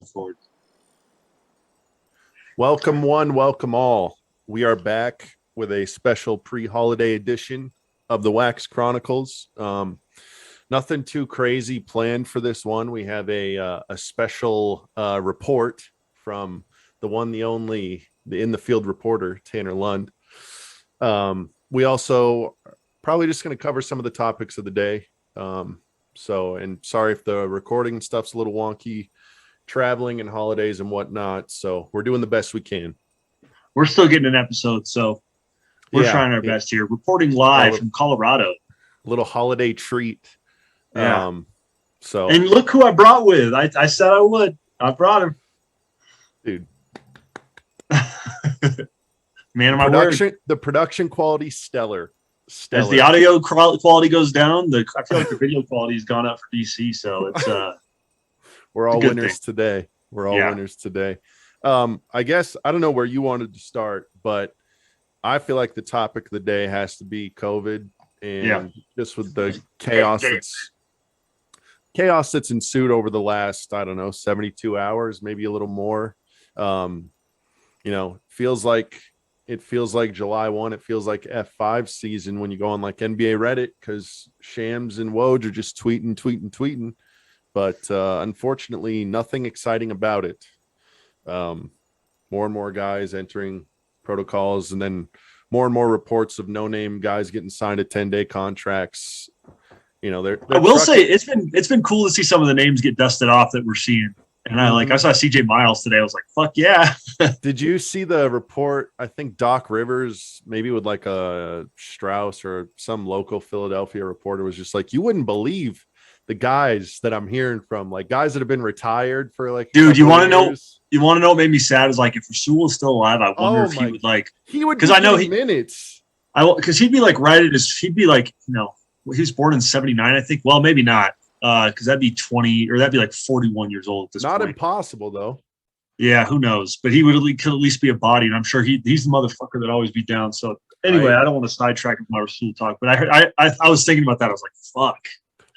forward. Welcome one, welcome all. We are back with a special pre-holiday edition of the Wax Chronicles. Nothing too crazy planned for this one. We have a special report from the one, the only, the in the field reporter, Tanner Lund. We also probably just going to cover some of the topics of the day. And sorry if the recording stuff's a little wonky, traveling and holidays and whatnot. So we're doing the best we can. We're still getting an episode, so we're trying our best here. Reporting live from Colorado. A little holiday treat. Yeah. So and look who I brought with. I said I would. I brought him. Dude. Man of my word. The production quality stellar. As the audio quality goes down, I feel like the video quality has gone up for DC. So it's we're all winners today. We're all winners today. I guess I don't know where you wanted to start, but I feel like the topic of the day has to be COVID and just with the chaos that's ensued over the last, 72 hours, maybe a little more. It feels like July 1. It feels like F5 season when you go on like NBA Reddit because Shams and Woj are just tweeting. But unfortunately, nothing exciting about it. More and more guys entering protocols, and then more and more reports of no-name guys getting signed to 10-day contracts. I will say it's been cool to see some of the names get dusted off that we're seeing. And I saw CJ Miles today. I was like, fuck yeah. Did you see the report? I think Doc Rivers, maybe with like a Strauss or some local Philadelphia reporter, was just like, you wouldn't believe the guys that I'm hearing from, like guys that have been retired for like. Dude, you want to know? You want to know what made me sad? Is like if Rasul is still alive, I wonder if he would because I know minutes. Because he'd be like he was born in '79, I think. Well, maybe not. Because that'd be 20 or that'd be like 41 years old at this point. Not impossible though. Yeah, could at least be a body, and I'm sure he's the motherfucker that always be down. So anyway, I don't want to sidetrack my Rasul talk, but I was thinking about that. I was like, fuck.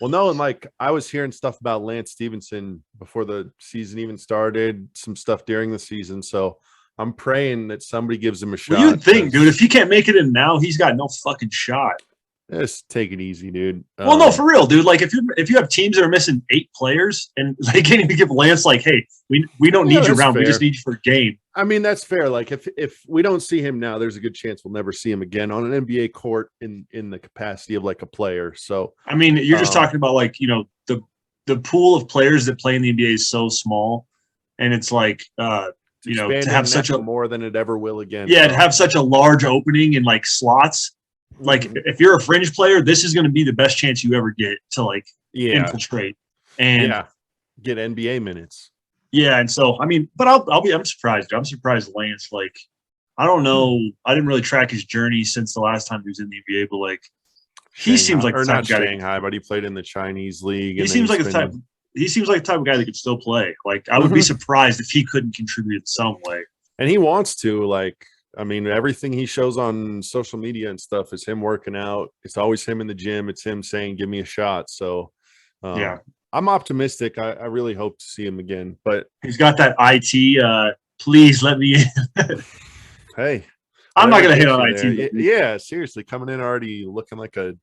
Well, no, and like I was hearing stuff about Lance Stephenson before the season even started, some stuff during the season. So I'm praying that somebody gives him a shot. Well, you'd think, dude, if he can't make it in now, he's got no fucking shot. Just take it easy, dude. Well, no, for real, dude. Like if you have teams that are missing 8 players and they can't even give Lance like, hey, we don't need you around. Fair. We just need you for a game. I mean, that's fair. Like if we don't see him now, there's a good chance we'll never see him again on an NBA court in the capacity of like a player. So I mean, you're just talking about like, the pool of players that play in the NBA is so small, and it's like to have such a more than it ever will again. Yeah, to have such a large opening in like slots. Like if you're a fringe player, this is going to be the best chance you ever get to like infiltrate and get NBA minutes. Yeah, and so I mean, but I'm surprised. I'm surprised Lance. Like, I don't know. I didn't really track his journey since the last time he was in the NBA, but like he seems like the type of guy. Shanghai, but he played in the Chinese league. He seems like the type. He seems like the type of guy that could still play. Like I would be surprised if he couldn't contribute in some way. And he wants to. Like, I mean, everything he shows on social media and stuff is him working out. It's always him in the gym. It's him saying, give me a shot. So, I'm optimistic. I really hope to see him again. But he's got that IT, please let me in. Hey. I'm not going to hit on IT. Yeah, seriously. Coming in already looking like a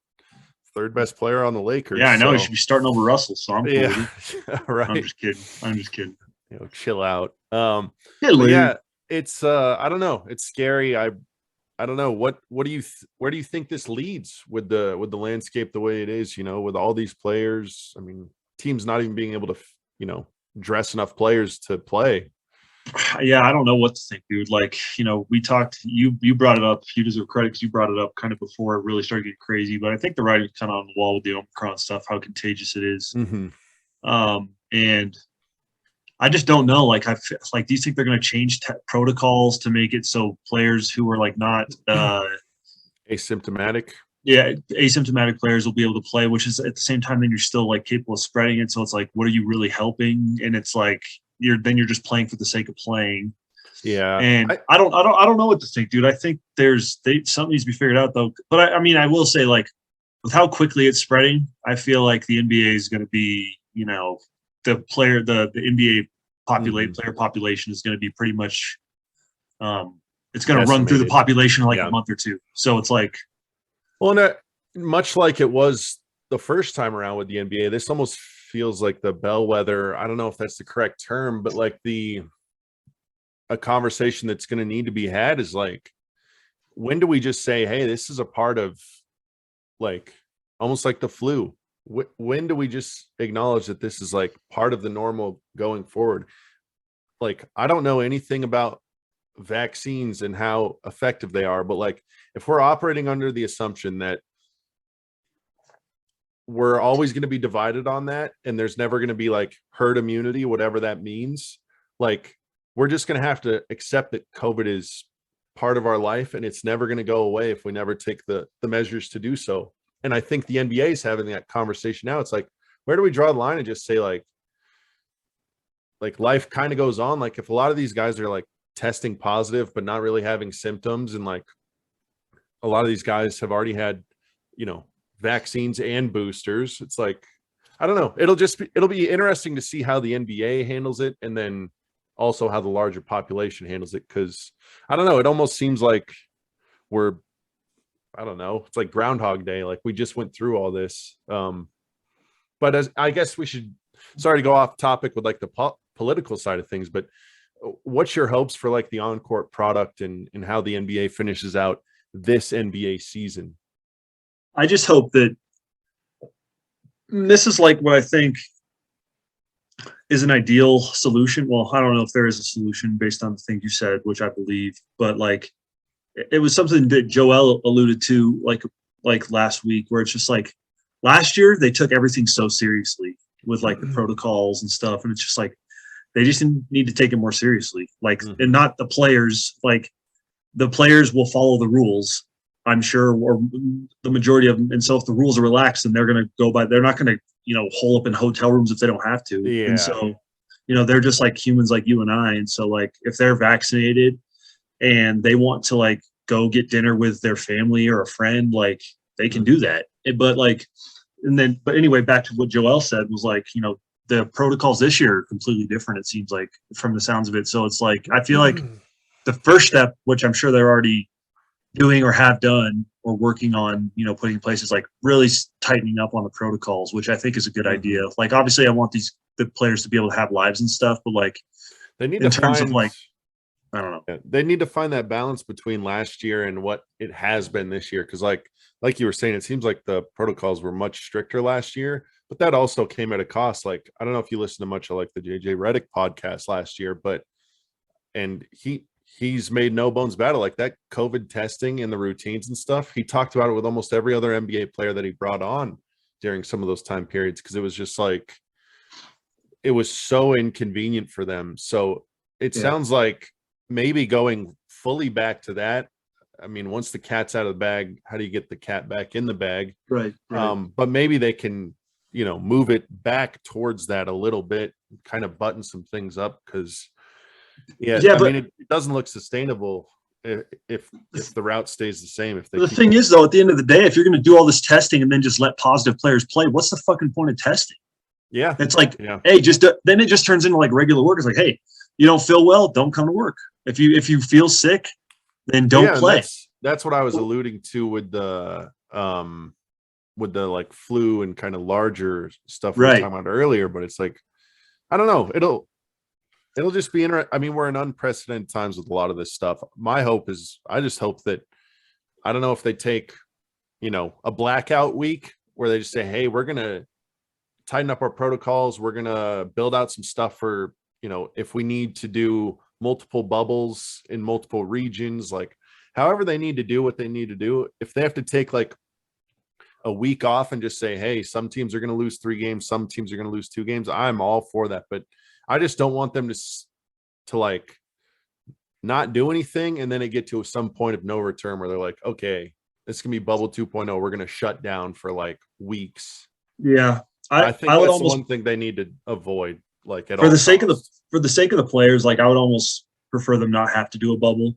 third best player on the Lakers. Yeah, I know. He should be starting over Russell. So I'm cool. Yeah, right. I'm just kidding. Chill out. It's I don't know. It's scary. I don't know. Where do you think this leads with the landscape the way it is, with all these players? I mean, teams not even being able to, dress enough players to play. Yeah, I don't know what to think, dude. Like, we talked, you brought it up, you deserve credit because you brought it up kind of before it really started getting crazy, but I think the writing's kind of on the wall with the Omicron stuff, how contagious it is. And I just don't know. Like, do you think they're going to change protocols to make it so players who are like not asymptomatic? Yeah, asymptomatic players will be able to play, which is at the same time then you're still like capable of spreading it. So it's like, what are you really helping? And it's like you're just playing for the sake of playing. Yeah, and I don't know what to think, dude. I think something needs to be figured out though. But I mean, I will say, like, with how quickly it's spreading, I feel like the NBA is going to be, the NBA player population is going to be pretty much it's going to run through the population in like a month or two. So it's like, well, and much like it was the first time around with the NBA, this almost feels like the bellwether. I don't know if that's the correct term, but like a conversation that's going to need to be had is like, when do we just say, hey, this is a part of like almost like the flu? When do we just acknowledge that this is like part of the normal going forward? Like, I don't know anything about vaccines and how effective they are, but like if we're operating under the assumption that we're always going to be divided on that and there's never going to be like herd immunity, whatever that means, like we're just going to have to accept that COVID is part of our life and it's never going to go away if we never take the measures to do so. And I think the NBA is having that conversation now. It's like, where do we draw the line and just say like life kind of goes on? Like if a lot of these guys are like testing positive but not really having symptoms, and like a lot of these guys have already had, you know, vaccines and boosters, it's like, I don't know, it'll be interesting to see how the NBA handles it, and then also how the larger population handles it, because I don't know, it almost seems like I don't know, it's like Groundhog Day, like we just went through all this. But as I guess we should, sorry to go off topic with like the political side of things, but what's your hopes for like the Oncourt product and how the NBA finishes out this NBA season? I just hope that this is like what I think is an ideal solution. Well, I don't know if there is a solution based on the thing you said, which I believe, but like it was something that Joel alluded to like last week, where it's just like last year they took everything so seriously with like the protocols and stuff, and it's just like they just need to take it more seriously. Like, and not the players. Like the players will follow the rules, I'm sure, or the majority of them. And so if the rules are relaxed, then they're going to go by. They're not going to, you know, hole up in hotel rooms if they don't have to. Yeah. And so, you know, they're just like humans like you and I. And so like if they're vaccinated and they want to like go get dinner with their family or a friend, like they can do that. But like, but anyway, back to what Joel said was like, you know, the protocols this year are completely different, it seems like, from the sounds of it. So it's like, I feel like the first step, which I'm sure they're already doing or have done or working on, you know, putting in place, is like really tightening up on the protocols, which I think is a good idea. Like, obviously I want the players to be able to have lives and stuff, but like they need in terms of like, I don't know. They need to find that balance between last year and what it has been this year. Cause like you were saying, it seems like the protocols were much stricter last year, but that also came at a cost. Like, I don't know if you listen to much of like the JJ Redick podcast last year, and he's made no bones about it. Like that COVID testing and the routines and stuff, he talked about it with almost every other NBA player that he brought on during some of those time periods. Cause it was just like, it was so inconvenient for them. So it sounds like maybe going fully back to that. I mean, once the cat's out of the bag, how do you get the cat back in the bag? Right. But maybe they can, you know, move it back towards that a little bit, kind of button some things up. Cause I mean, it doesn't look sustainable if the route stays the same. If the thing is though, at the end of the day, if you're going to do all this testing and then just let positive players play, what's the fucking point of testing? Yeah. It's like, hey, then it just turns into like regular work. It's like, hey, you don't feel well, don't come to work. If you feel sick, then don't play. That's what I was alluding to with the like flu and kind of larger stuff we were talking about earlier. But it's like, I don't know. It'll just be interesting. I mean, we're in unprecedented times with a lot of this stuff. My hope is, I just hope that, I don't know if they take, you know, a blackout week where they just say, hey, we're going to tighten up our protocols. We're going to build out some stuff for, you know, if we need to do multiple bubbles in multiple regions, like however they need to do what they need to do. If they have to take like a week off and just say, hey, some teams are going to lose 3 games, some teams are going to lose 2 games, I'm all for that. But I just don't want them to like not do anything and then it get to some point of no return where they're like, okay, this can be bubble 2.0. We're going to shut down for like weeks. Yeah. I think that's the one thing they need to avoid. Like for the sake of the players, like I would almost prefer them not have to do a bubble.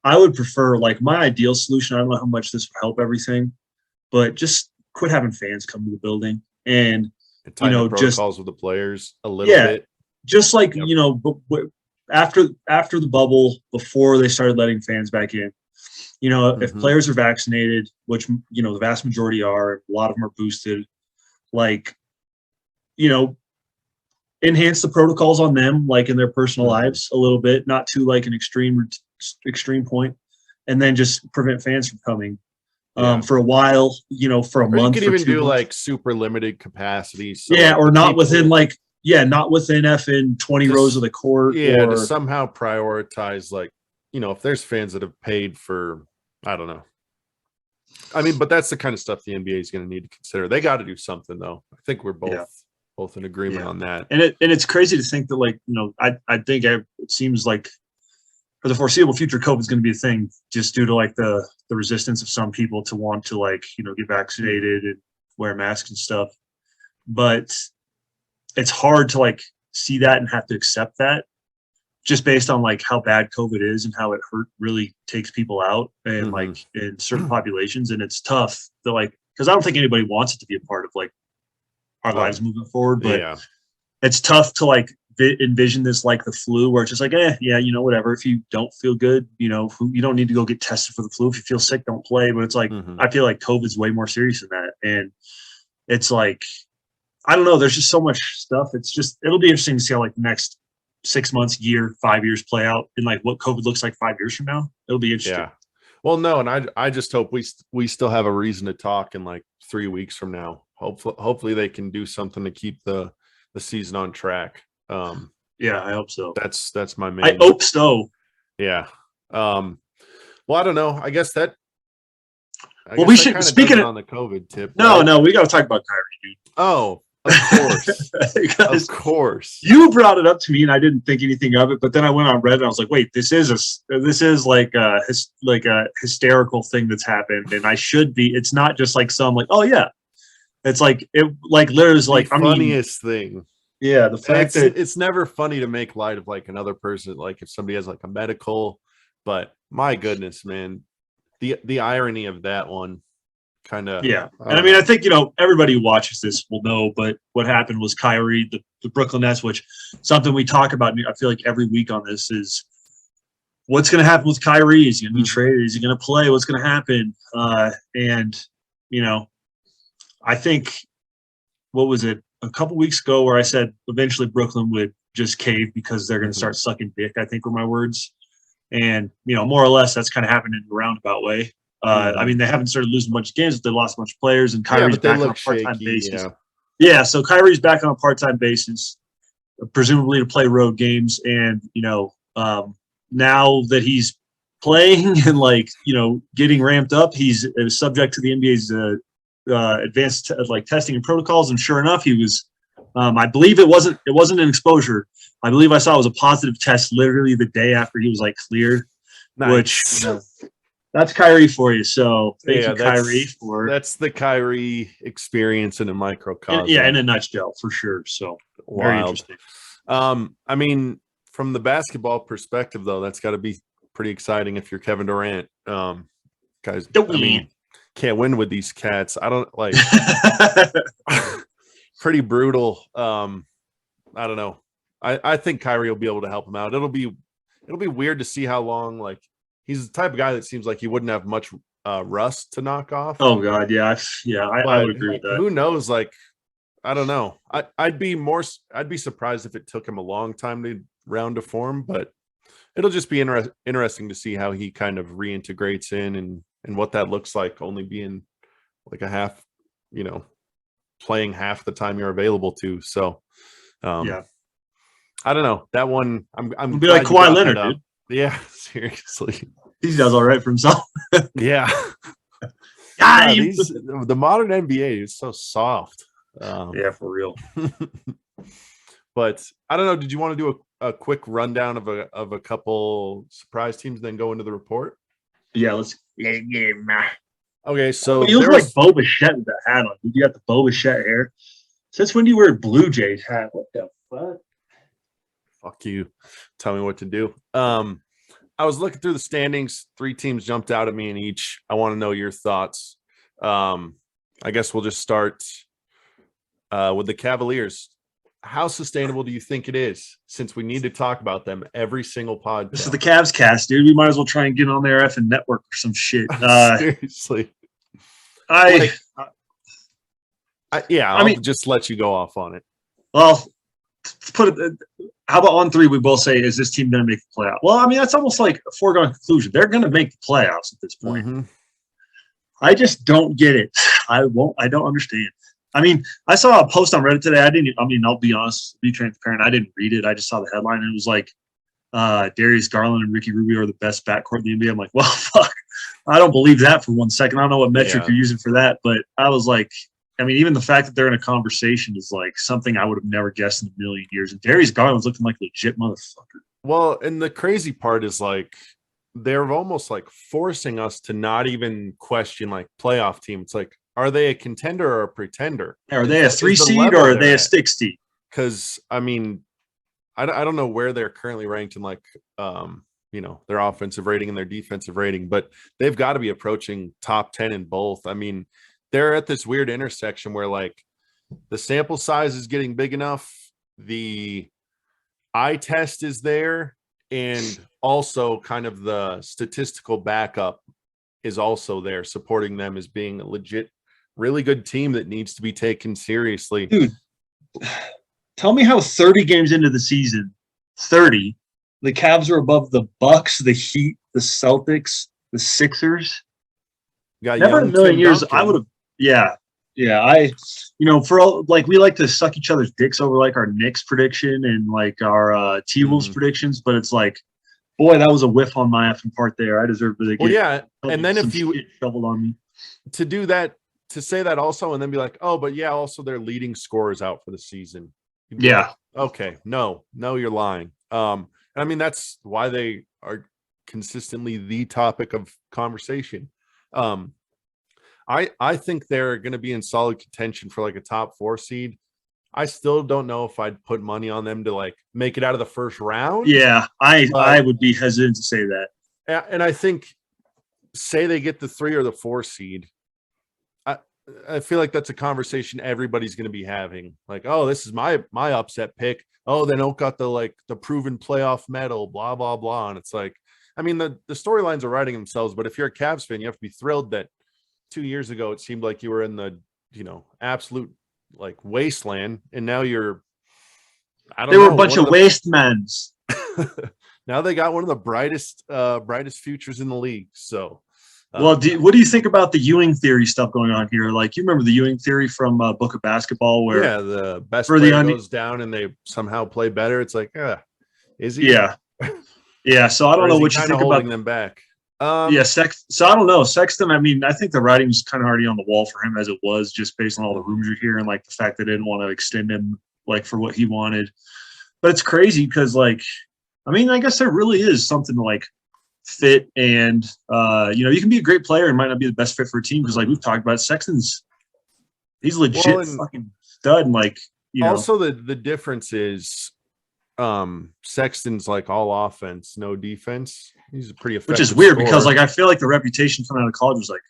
I would prefer, like, my ideal solution, I don't know how much this would help everything, but just quit having fans come to the building and you know, protocols with the players a little bit. just like, Yep. after the bubble, before they started letting fans back in, if players are vaccinated, which, the vast majority are, a lot of them are boosted, like, you know, enhance the protocols on them, like in their personal lives a little bit, not to like an extreme point, and then just prevent fans from coming for a while, for a Or you month could or even 2 do months. like super limited capacity. So Yeah, like or the not people, within not within effing 20 rows of the court. yeah, to Or somehow prioritize like, if there's fans that have paid for, I don't know. I mean, but that's the kind of stuff the NBA is going to need to consider. They got to do something though. I think we're yeah, both in agreement yeah. on that. And it's crazy to think that, like, I think it seems like for the foreseeable future, COVID is going to be a thing, just due to like the resistance of some people to want to, like, get vaccinated and wear masks and stuff. But it's hard to like see that and have to accept that, just based on like how bad COVID is and how it really takes people out, and like in certain populations. And it's tough to, like, because I don't think anybody wants it to be a part of like our lives moving forward, but Yeah. it's tough to like envision this like the flu, where it's just like, yeah, whatever. If you don't feel good, you don't need to go get tested for the flu. If you feel sick, don't play. But it's like, I feel like COVID's way more serious than that. And it's like, I don't know. There's just so much stuff. It'll be interesting to see how like the next 6 months, year, 5 years play out, and like what COVID looks like 5 years from now. It'll be interesting. Yeah. Well, no, and I just hope we still have a reason to talk in like 3 weeks from now. Hopefully they can do something to keep the season on track. Yeah, I hope so. That's my main. I hope so. Yeah. Well, I don't know. I guess we should, speaking of on the COVID tip. No, we got to talk about Kyrie, dude. Oh, of course. Of course. You brought it up to me and I didn't think anything of it, but then I went on Reddit and I was like, wait, this is like a hysterical thing that's happened, and it's not just like some like, oh yeah. It's like there's like the funniest thing. Yeah, the fact that it's never funny to make light of like another person, like if somebody has like a medical, but my goodness, man, the irony of that one kind of. Yeah. And I mean, I think, everybody who watches this will know, but what happened was Kyrie, the Brooklyn Nets, which something we talk about, I feel like every week on this, is what's going to happen with Kyrie? Is he going to be traded? Is he going to play? What's going to happen? And, I think, what was it, a couple weeks ago, where I said eventually Brooklyn would just cave because they're going to start sucking dick, I think were my words. And, more or less that's kind of happened in a roundabout way. I mean, they haven't started losing a bunch of games, but they lost a bunch of players, and Kyrie's back on a part-time basis. Yeah, so Kyrie's back on a part-time basis, presumably to play road games. And, now that he's playing and like, getting ramped up, he's subject to the NBA's advanced testing and protocols. And sure enough, he was, I believe it wasn't an exposure. I believe I saw it was a positive test literally the day after he was like cleared, which that's Kyrie for you. So thank you, Kyrie, that's the Kyrie experience in a microcosm. In a nutshell, for sure. So very interesting. I mean, from the basketball perspective, though, that's got to be pretty exciting if you're Kevin Durant. Guys, I mean, can't win with these cats. I don't like. Pretty brutal. I don't know. I think Kyrie will be able to help him out. It'll be weird to see how long. Like, he's the type of guy that seems like he wouldn't have much rust to knock off. Oh God, yeah, I would agree with that. Who knows? Like, I don't know. I'd be surprised if it took him a long time to round to form, but it'll just be interesting to see how he kind of reintegrates in and what that looks like. Only being like a half, playing half the time you're available to. So, yeah. I don't know that one. I'm be like Kawhi Leonard, dude. Yeah, seriously. He does all right for himself. Yeah. The modern NBA is so soft. Yeah, for real. But I don't know. Did you want to do a quick rundown of a couple surprise teams, then go into the report? Yeah, let's. Okay, so you look like Boba Fett with that hat on. You got the Boba Fett hair. Since when do you wear a Blue Jays hat? What the fuck? Fuck you. Tell me what to do. I was looking through the standings. 3 teams jumped out at me in each. I want to know your thoughts. I guess we'll just start with the Cavaliers. how sustainable do you think it is, since we need to talk about them every single podcast? This is the Cavs cast, dude. We might as well try and get on their effing network or some shit. Seriously. I I'll mean, just let you go off on it. well, let's put it. How about on 3? We both say, is this team going to make the playoff? Well, I mean, that's almost like a foregone conclusion. They're going to make the playoffs at this point. Mm-hmm. I just don't get it. I don't understand. I mean, I saw a post on Reddit today. I'll be honest, be transparent. I didn't read it. I just saw the headline, and it was like, Darius Garland and Ricky Rubio are the best backcourt in the NBA. I'm like, well, fuck. I don't believe that for 1 second. I don't know what metric you're using for that, but I was like, I mean, even the fact that they're in a conversation is like something I would have never guessed in a million years. And Darius Garland's looking like a legit motherfucker. Well, and the crazy part is like they're almost like forcing us to not even question like playoff team. It's like, are they a contender or a pretender? Are they a 3 seed or are they a 6 seed? Because I mean, I don't know where they're currently ranked in like their offensive rating and their defensive rating, but they've got to be approaching top 10 in both. I mean, they're at this weird intersection where like the sample size is getting big enough, the eye test is there, and also kind of the statistical backup is also there, supporting them as being a legit, really good team that needs to be taken seriously. Dude, tell me how 30 games into the season, 30, the Cavs are above the Bucks, the Heat, the Celtics, the Sixers. Never in a million years I would have. Yeah. For all, like, we like to suck each other's dicks over like our Knicks prediction and like our T-Wolves predictions, but it's like, boy, that was a whiff on my effing part there. I deserve to get. Well, yeah, and then if you shoveled on me to do that, to say that also, and then be like, oh, but yeah, also their leading scorers out for the season. Yeah. Like, okay. No, you're lying. And I mean, that's why they are consistently the topic of conversation. I think they're going to be in solid contention for like a top 4 seed. I still don't know if I'd put money on them to like make it out of the first round. Yeah, I would be hesitant to say that. And I think, say they get the 3 or the 4 seed, I feel like that's a conversation everybody's going to be having. Like, oh, this is my upset pick. Oh, they don't got the proven playoff medal, blah, blah, blah. And it's like, I mean, the storylines are writing themselves, but if you're a Cavs fan, you have to be thrilled that 2 years ago, it seemed like you were in the, absolute like wasteland. And now you're, they were a bunch of wastemans. Now they got one of the brightest futures in the league. So, well, what do you think about the Ewing theory stuff going on here? Like, you remember the Ewing theory from Book of Basketball, where the best player goes down and they somehow play better. It's like, is he? Yeah. So I don't know what you think holding about them back. So I don't know. Sexton, I mean, I think the writing's kind of already on the wall for him as it was, just based on all the rumors you're hearing, like the fact that they didn't want to extend him like for what he wanted. But it's crazy because, like, I mean, I guess there really is something to like fit, and you can be a great player and might not be the best fit for a team because, like we've talked about, he's legit fucking stud, and like also the difference is Sexton's like all offense, no defense. He's a pretty effective, which is weird scorer. because like I feel like the reputation coming out of college was like,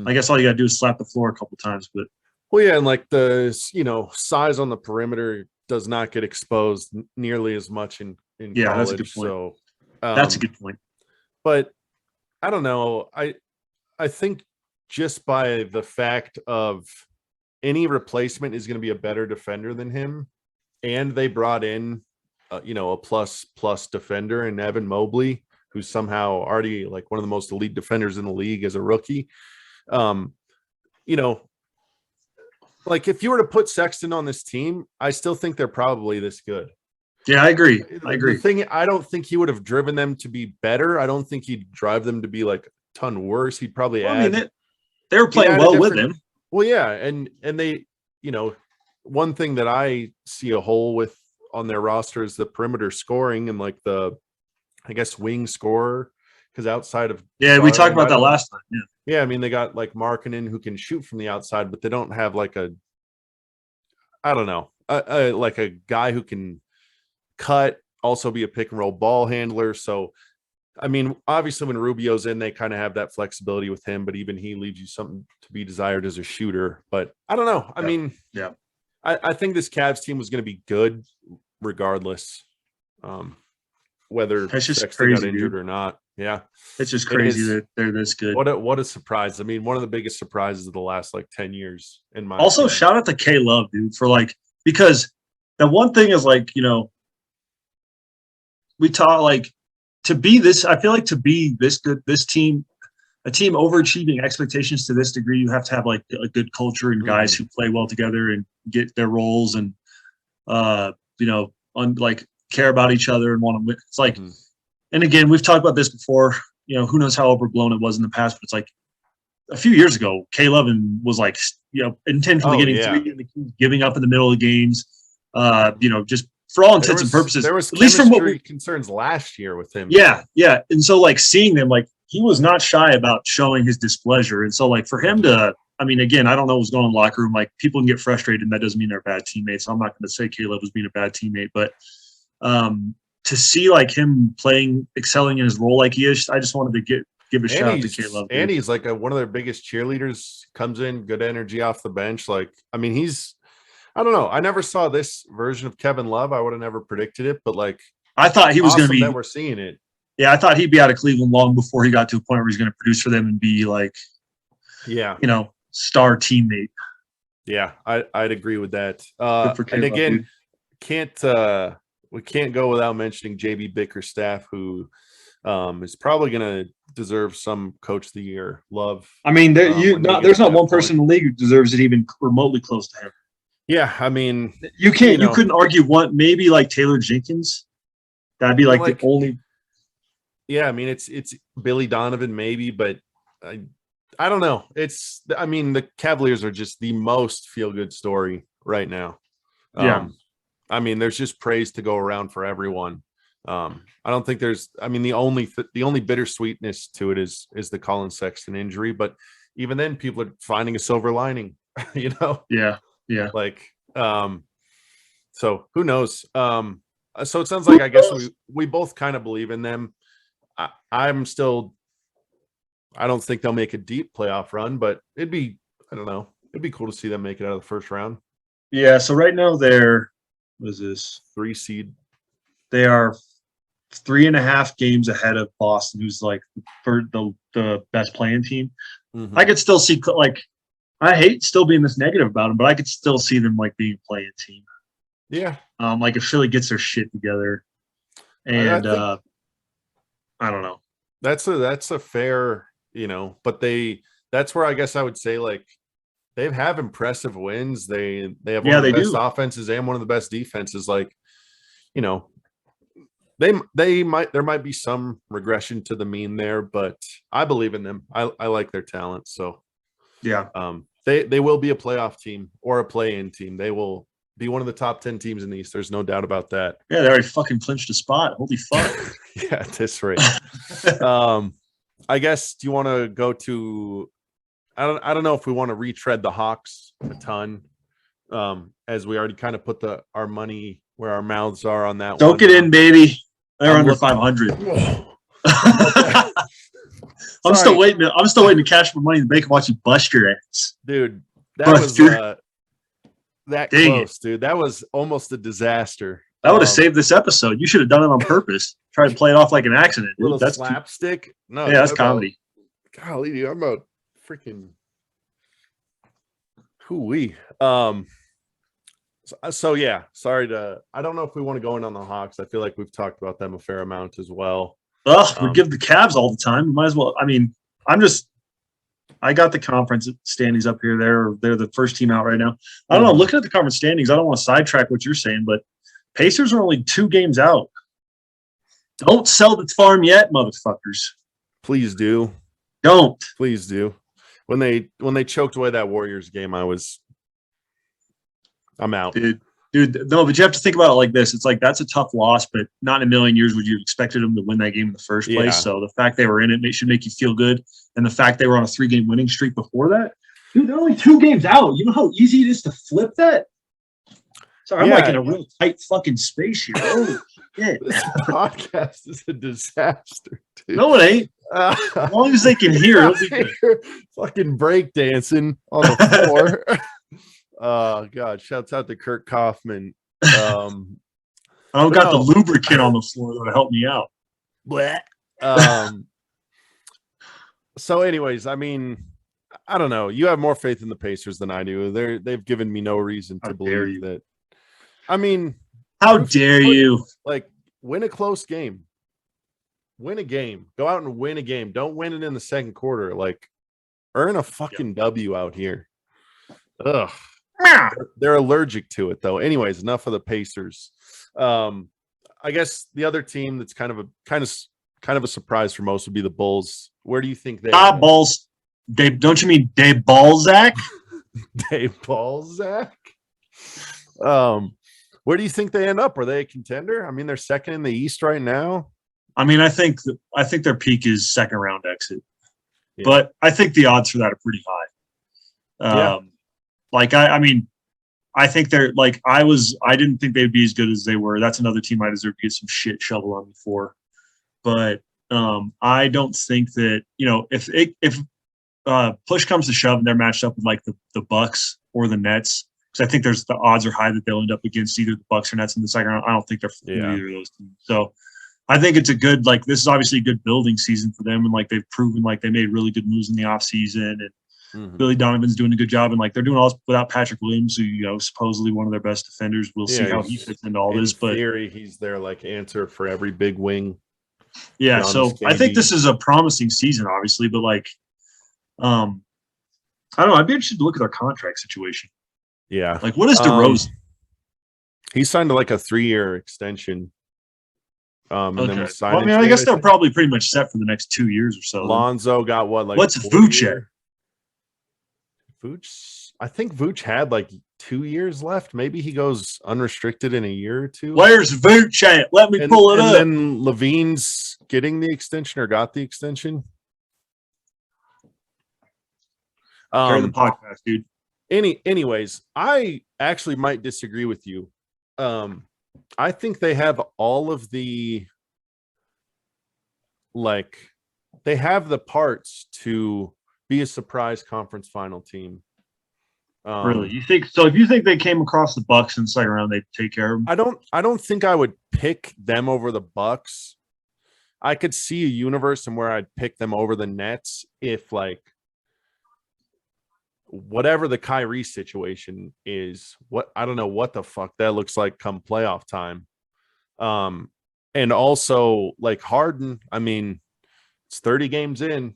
I guess all you gotta do is slap the floor a couple times, but and like the size on the perimeter does not get exposed nearly as much in college. That's a good point. So that's a good point. But I don't know. I think just by the fact of any replacement is going to be a better defender than him, and they brought in a plus defender in Evan Mobley, who's somehow already like one of the most elite defenders in the league as a rookie. Like if you were to put Sexton on this team, I still think they're probably this good. Yeah, I agree. The thing, I don't think he would have driven them to be better. I don't think he'd drive them to be like a ton worse. He'd probably add. They were playing well with him. Well, yeah, and they, one thing that I see a hole with on their roster is the perimeter scoring and like the, I guess, wing scorer, because outside of we talked about that last time. Yeah, I mean, they got like Markkanen who can shoot from the outside, but they don't have like like a guy who can cut, also be a pick and roll ball handler. So, I mean, obviously when Rubio's in, they kind of have that flexibility with him, but even he leaves you something to be desired as a shooter. But I don't know. I mean, I think this Cavs team was going to be good regardless, whether That's just Sexton got crazy, injured dude. or not. Yeah, It's just it crazy is. that they're this good. What a surprise. I mean, one of the biggest surprises of the last like 10 years in my Also, opinion. shout out to K Love, dude, for like, because the one thing is like, we taught like to be this, I feel like to be this good, this team, a team overachieving expectations to this degree, you have to have like a good culture and guys who play well together and get their roles and, like care about each other and want to win. It's like, and again, we've talked about this before, who knows how overblown it was in the past, but it's like a few years ago, K Love was like, intentionally getting 3 in the key, giving up in the middle of the games, just for all intents and purposes. There was at least from what concerns last year with him. Yeah, yeah. And so like seeing them, like he was not shy about showing his displeasure. And so like for him to, I mean, again, I don't know what's going on in the locker room. Like people can get frustrated and that doesn't mean they're bad teammates. So I'm not going to say Caleb was being a bad teammate, but to see like him excelling in his role like he is, I just wanted to give a shout out to Caleb. And he's like one of their biggest cheerleaders, comes in, good energy off the bench. Like, I mean, I don't know. I never saw this version of Kevin Love. I would have never predicted it, but like, I thought he was going to be. That we're seeing it. Yeah, I thought he'd be out of Cleveland long before he got to a point where he's going to produce for them and be like, star teammate. Yeah, I'd agree with that. And again, we can't go without mentioning JB Bickerstaff, who is probably going to deserve some Coach of the Year love. I mean, there's not one person in the league who deserves it even remotely close to him. Yeah, I mean, you couldn't argue one. Maybe like Taylor Jenkins. That'd be like the only. Yeah, I mean, it's Billy Donovan maybe, but I don't know. The Cavaliers are just the most feel-good story right now. Yeah. I mean, there's just praise to go around for everyone. I don't think there's. I mean, the only bittersweetness to it is the Colin Sexton injury, but even then, people are finding a silver lining. Yeah. Yeah. Like, so who knows? So it sounds like I guess we both kind of believe in them. I don't think they'll make a deep playoff run, but it'd be cool to see them make it out of the first round. Yeah. So right now they're, what is this? 3 seed. They are 3.5 games ahead of Boston, who's like the best playing team. I could still see like, I hate still being this negative about them, but I could still see them like being a playing team. Yeah. Like if Philly gets their shit together, and I don't know. That's a fair, but that's where I guess I would say like they have impressive wins. They have one of the best offenses and one of the best defenses. Like, there might be some regression to the mean there, but I believe in them. I like their talent. So yeah. They will be a playoff team or a play-in team. They will be one of the top 10 teams in the East. There's no doubt about that. Yeah, they already fucking clinched a spot. Holy fuck. Yeah, at this rate. I guess, do you want to go to I don't know if we want to retread the Hawks a ton, as we already kind of put our money where our mouths are on that. Don't get in, baby. They're under 500. I'm still waiting to cash my money in the bank and watch you bust your ass. Dude, that was that close, dude. That was almost a disaster. That would have saved this episode. You should have done it on purpose. Try to play it off like an accident. Dude. That's slapstick. No, yeah, that's comedy. Golly, dude, I'm about freaking hoo-wee. So yeah, sorry I don't know if we want to go in on the Hawks. I feel like we've talked about them a fair amount as well. Well, we give the Cavs all the time. We might as well. I mean, I got the conference standings up here. They're the first team out right now. I don't know. Looking at the conference standings, I don't want to sidetrack what you're saying, but Pacers are only 2 games out. Don't sell the farm yet, motherfuckers. Please do. Don't. Please do. When they choked away that Warriors game, I'm out. Dude, no, but you have to think about it like this. It's like that's a tough loss, but not in a million years would you have expected them to win that game in the first place. Yeah. So the fact they were in it should make you feel good. And the fact they were on a 3-game winning streak before that, dude, they're only 2 games out. You know how easy it is to flip that? Sorry, I'm like in a real tight fucking space here. Holy shit. This podcast is a disaster, dude. No, it ain't. As long as they can hear, it'll be good. Fucking breakdancing on the floor. Oh God! Shouts out to Kirk Kaufman. I don't But got the no. lubricant on the floor that'll help me out. Blech. Um. So, anyways, I mean, I don't know. You have more faith in the Pacers than I do. They've given me no reason How to dare believe you? that. I mean, How proof dare you? like win a close game. Win a game. Go out and win a game. Don't win it in the second quarter. Like, earn a fucking W out here. Ugh. Yeah. They're allergic to it, though. Anyways, enough of the Pacers. I guess the other team that's kind of a surprise for most would be the Bulls. Where do you think they Ah, balls. Dave, don't you mean Dave Balzac? Dave Balzac? Where do you think they end up? Are they a contender? I mean, they're second in the East right now. I mean, I think their peak is second round exit, Yeah. but I think the odds for that are pretty high. Yeah. Like I mean, I think they're like I didn't think they'd be as good as they were. That's another team I deserve to get some shit shoveled on me for. But I don't think that if push comes to shove and they're matched up with like the Bucks or the Nets, because I think the odds are high that they'll end up against either the Bucks or Nets in the second round. I don't think they're Yeah. either of those teams. So I think it's a good this is obviously a good building season for them, and like they've proven like they made really good moves in the offseason, and Billy Donovan's doing a good job, and like they're doing all this without Patrick Williams, who supposedly one of their best defenders. We'll see how he fits into all this, but in theory, he's their like answer for every big wing. Yeah, so I think this is a promising season, obviously, but like, I don't know. I'd be interested to look at our contract situation. Yeah, like what is DeRozan? He signed like a 3-year extension. And then we signed. Well, I mean, I guess they're probably pretty much set for the next 2 years or so. Lonzo got what? Like what's Vooch at? Vooch, I think Vooch had like 2 years left. Maybe he goes unrestricted in a year or two. Where's Vooch at? Let me pull it up. And then Levine's getting the extension or got the extension. Carry the podcast, dude. Anyways, I actually might disagree with you. I think they have all of the they have the parts to be a surprise conference final team. Really? You think so? If you think they came across the Bucks in the second round, they'd take care of them? I don't think I would pick them over the Bucks. I could see a universe in where I'd pick them over the Nets if like whatever the Kyrie situation is, I don't know what the fuck that looks like come playoff time. And also like Harden, I mean, it's 30 games in.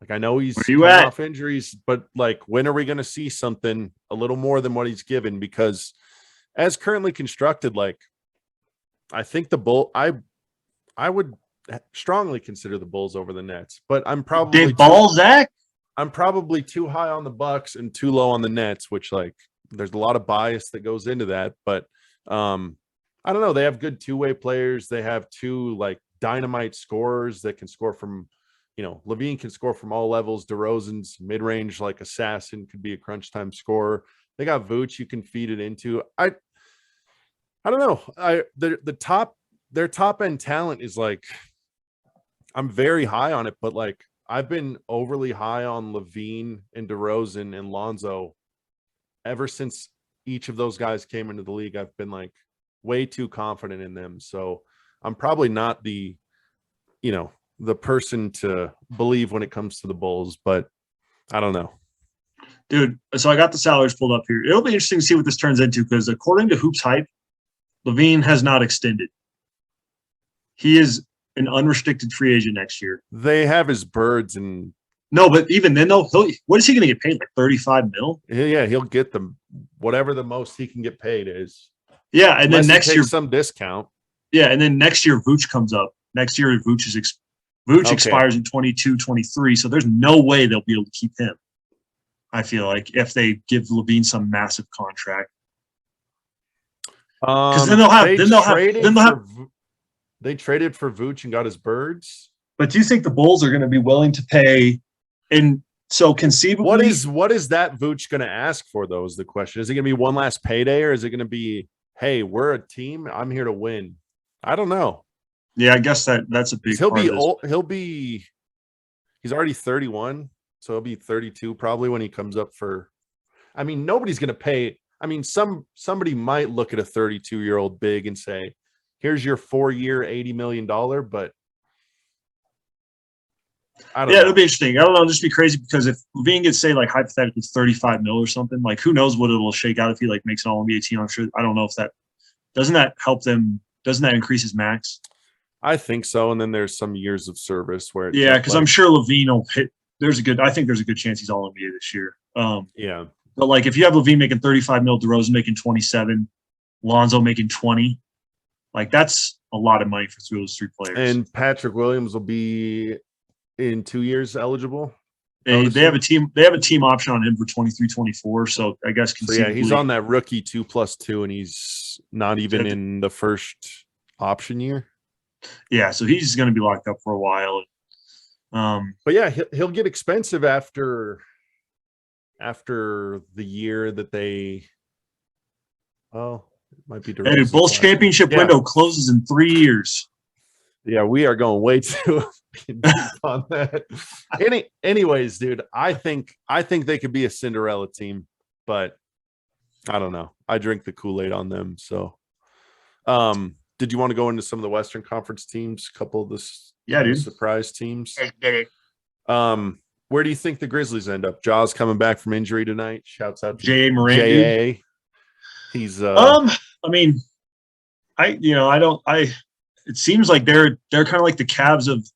Like I know he's coming off injuries, but like when are we going to see something a little more than what he's given? Because as currently constructed, like I think I would strongly consider the Bulls over the Nets, but I'm probably I'm probably too high on the Bucks and too low on the Nets, which like there's a lot of bias that goes into that. But I don't know. They have good two-way players. They have two like dynamite scorers that can score from, Levine can score from all levels. DeRozan's mid-range like assassin could be a crunch time scorer. They got Vooch you can feed it into. I don't know. Their top end talent is like I'm very high on it, but like I've been overly high on Levine and DeRozan and Lonzo ever since each of those guys came into the league. I've been like way too confident in them. So I'm probably not the person to believe when it comes to the Bulls, but I don't know. Dude, so I got the salaries pulled up here. It'll be interesting to see what this turns into because according to Hoops Hype, Levine has not extended. He is an unrestricted free agent next year. They have his birds and no, but even then though, what is he going to get paid? Like 35 mil? Yeah, he'll get whatever the most he can get paid is. Yeah, and then next year some discount. Yeah, and then next year Vooch comes up. Next year Vooch expires in 22, 23, so there's no way they'll be able to keep him. I feel like if they give Levine some massive contract. Because they traded for Vooch and got his birds. But do you think the Bulls are going to be willing to pay? And so conceivably, what is that Vooch going to ask for? Though is the question. Is it going to be one last payday, or is it going to be, hey, we're a team. I'm here to win. I don't know. Yeah, I guess that's a big. He'll be old. He's already 31, so he'll be 32 probably when he comes up for I mean, nobody's going to pay. I mean, somebody might look at a 32-year-old big and say, here's your 4-year, $80 million, but I don't know. It'll be interesting. I don't know. Just be crazy because if Levine gets, say, like hypothetically 35 mil or something, like who knows what it will shake out if he like makes an All-NBA team. I'm sure. I don't know if that doesn't that help them. Doesn't that increase his max? I think so. And then there's some years of service where because I'm sure Levine will hit. I think there's a good chance he's All-NBA this year. Yeah. But like if you have Levine making 35 mil, DeRozan making 27, Lonzo making 20, like that's a lot of money for those three players. And Patrick Williams will be in 2 years eligible. They have a team option on him for 23-24. So I guess he's on that rookie 2+2, and he's not even in the first option year. Yeah, so he's going to be locked up for a while. But yeah, he'll get expensive after the year that they. Oh, it might be. Hey, Bulls championship window closes in 3 years. Yeah, we are going way too deep on that. Anyways, dude, I think they could be a Cinderella team, but I don't know. I drink the Kool-Aid on them. So, did you want to go into some of the Western Conference teams? A couple of the surprise teams. Where do you think the Grizzlies end up? Jaws coming back from injury tonight. Shouts out to J.A. Morant. J.A. He's I mean, it seems like they're kind of like the Cavs of.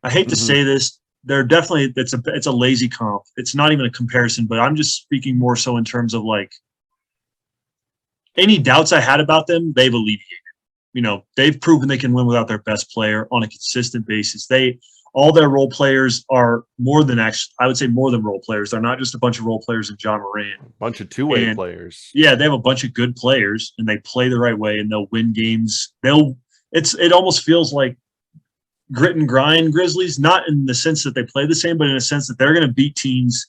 I hate to say this. They're definitely it's a lazy comp. It's not even a comparison, but I'm just speaking more so in terms of like any doubts I had about them, they've alleviated. They've proven they can win without their best player on a consistent basis. All their role players are more than role players. They're not just a bunch of role players and John Moran. A bunch of two-way players. Yeah, they have a bunch of good players, and they play the right way, and they'll win games. It almost feels like grit and grind Grizzlies, not in the sense that they play the same, but in a sense that they're going to beat teams,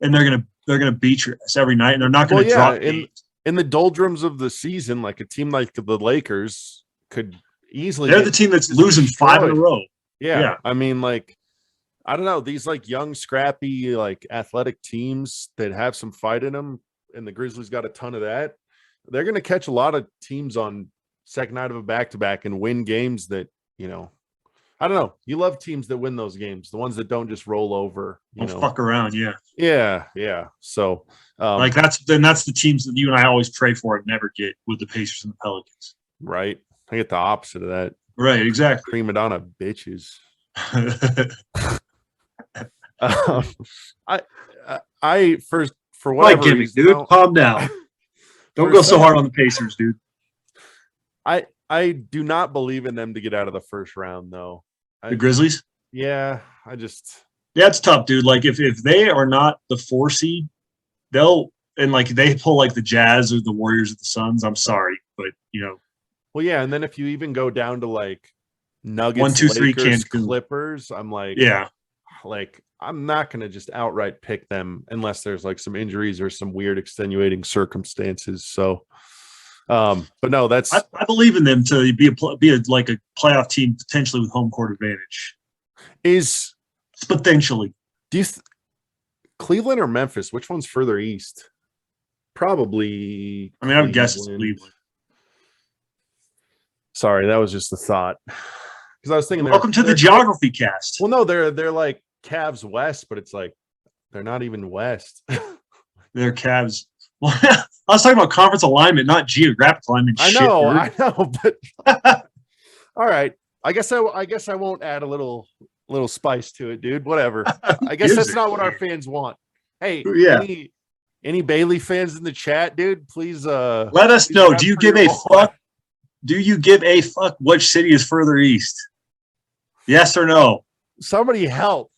and they're going to beat your ass every night, and they're not going to drop games. In the doldrums of the season, like a team like the Lakers could easily. They're the team that's losing 5 in a row. Yeah. I mean, like, I don't know. These like young, scrappy, like athletic teams that have some fight in them, and the Grizzlies got a ton of that. They're going to catch a lot of teams on second night of a back-to-back and win games that, I don't know. You love teams that win those games, the ones that don't just roll over. Fuck around, yeah. Yeah. So, that's the teams that you and I always pray for and never get with the Pacers and the Pelicans. Right. I get the opposite of that. Right, exactly. Prima donna bitches. I for whatever reason, dude, calm down. Don't go so hard on the Pacers, dude. I do not believe in them to get out of the first round, though. The Grizzlies? Yeah, it's tough, dude. Like if they are not the 4 seed, they pull like the Jazz or the Warriors or the Suns. I'm sorry, but Well, yeah, and then if you even go down to like Nuggets, 1, 2, 3, Lakers, Clippers, I'm like, yeah, like I'm not going to just outright pick them unless there's like some injuries or some weird extenuating circumstances. So, but no, I believe in them to be a playoff team potentially with home court advantage. Is potentially. Do you Cleveland or Memphis? Which one's further east? Probably. I mean, I would guess it's Cleveland. Sorry, that was just a thought. Because I was thinking, welcome to the geography cast. Well, no, they're like Cavs West, but it's like they're not even West. They're Cavs. Well, I was talking about conference alignment, not geographic alignment. I know, but all right. I guess I won't add a little spice to it, dude. Whatever. I guess that's not what our fans want. Hey, yeah. Any Bailey fans in the chat, dude? Please let us know. Do you give a fuck? Do you give a fuck which city is further east? Yes or no? Somebody help.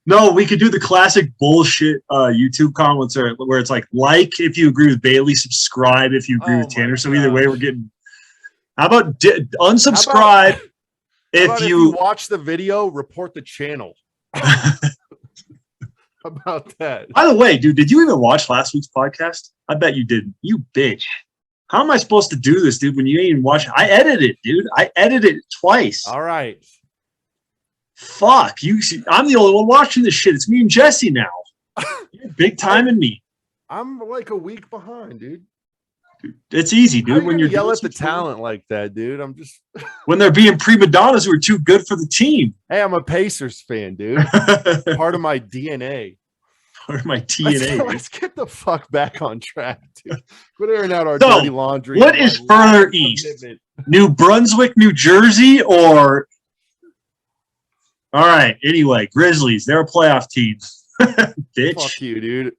No, we could do the classic bullshit YouTube comments where it's like if you agree with Bailey, subscribe if you agree with Tanner. So either way, we're getting. How about unsubscribe if you watch the video, report the channel. About that. By the way, dude, did you even watch last week's podcast? I bet you didn't. You bitch. How am I supposed to do this, dude, when you ain't even watch it? I edited it, dude. I edited it twice. All right. Fuck. I'm the only one watching this shit. It's me and Jesse now. You're big time in me. I'm like a week behind, dude. It's easy, How dude. you When gonna you're yell doing at the something- talent like that, dude? I'm just when they're being prima donnas who are too good for the team. hey, I'm a Pacers fan, dude. Part Part of my DNA. of my DNA. dude. Let's get the fuck back on track, dude. Quit airing out our So, dirty laundry. what and is my lack further of east? commitment. New Brunswick, New Jersey, or all right. Anyway, Grizzlies. They're a playoff team. Bitch. Fuck you, dude.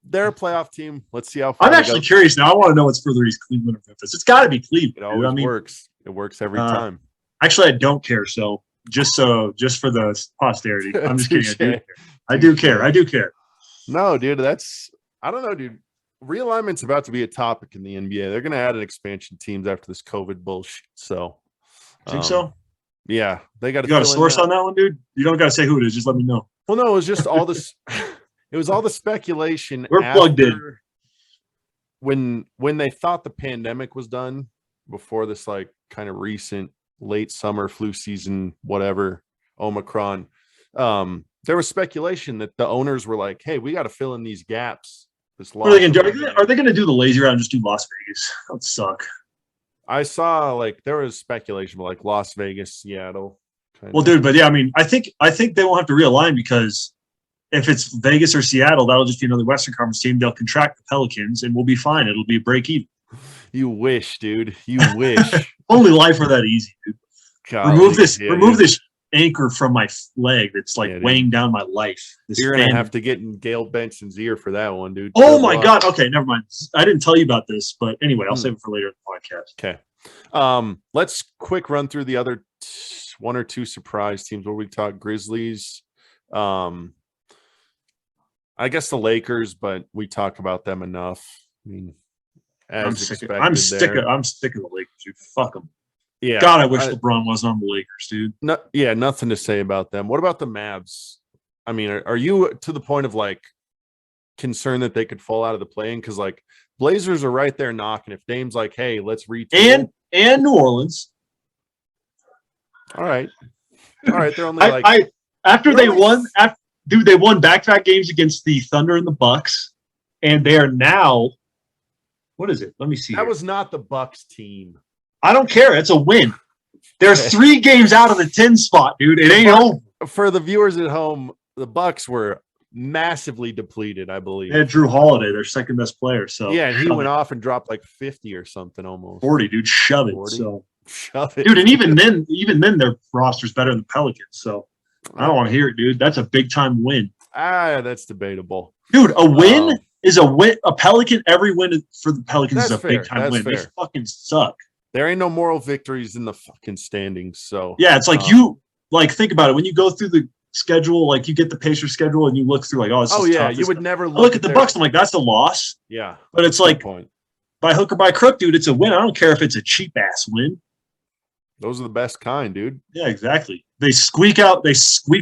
They're a playoff team. Let's see how far I'm they actually go. curious now. I want to know what's further east, Cleveland or Memphis. It's got to be Cleveland. It dude. always I mean, works. It works every uh, time. actually, I don't care. So just for the posterity, I'm just kidding. I do Touche. care. I do care. No, dude, I don't know, dude. Realignment's about to be a topic in the NBA. They're going to add an expansion teams after this COVID bullshit. So, Think so? yeah, they got to. You got a source on that one, dude? You don't got to say who it is. Just let me know. Well, no, it was just all this. It was all the speculation. We're plugged in. after- When they thought the pandemic was done, before this like kind of recent late summer flu season, whatever, Omicron, there was speculation that the owners were like, "Hey, we got to fill in these gaps." This What are they loss gonna of do? Are they gonna do the lazy round and just do Las Vegas? That would suck. I saw like there was speculation about like Las Vegas, Seattle. Well, dude, but yeah, I mean, I think they won't have to realign because if it's Vegas or Seattle, that'll just be another Western Conference team. They'll contract the Pelicans, and we'll be fine. It'll be a break even. You wish, dude. You wish. Only life are that easy, dude. Golly, remove this dude. this anchor from my leg that's like Yeah, weighing down my life. This You're gonna fan- have to get in Gail Benson's ear for that one, dude. Oh Good my luck. god. Okay, never mind. I didn't tell you about this, but anyway, I'll Hmm. save it for later in the podcast. Okay. Let's quick run through the other one or two surprise teams where we talk Grizzlies. I guess the Lakers, but we talk about them enough. I mean, as I'm expected, sick of the Lakers, dude. Fuck them. Yeah. God, I wish LeBron wasn't on the Lakers, dude. Nothing to say about them. What about the Mavs? I mean, are you to the point of like concerned that they could fall out of the play-in? Because like Blazers are right there knocking. If Dame's like, hey, let's retool. And New Orleans. All right. They're only like after they Really? won. Dude, they won back-to-back games against the Thunder and the Bucks, and they are now. What is it? Let me see. that here. was not the Bucks team. I don't care. It's a win. They're 3 games out of the 10 spot, dude. It ain't over. For the viewers at home, the Bucks were massively depleted, I believe. They had Drew Holiday, their second best player. So Yeah, and he shove went it. off and dropped like 50 or something almost. 40, dude. Shove it. 40? So, Shove it. dude, and even then, their roster's better than the Pelicans. So I don't want to hear it, dude. That's a big time win, That's debatable. dude. A win Um, is a win. A Pelican, every win for the Pelicans is That's a big fair. time That's win. They fair. fucking suck. There ain't no moral victories in the fucking standings. So Yeah, it's like you think about it when you go through the schedule, like you get the Pacers schedule and you look through like, oh, this Oh is yeah, tough. you would never I look at the their- Bucks. I'm like, that's a loss. Yeah, But it's good like point. by hook or by crook, dude, it's a win. I don't care if it's a cheap ass win. Those are the best kind, dude. Yeah, exactly. They squeak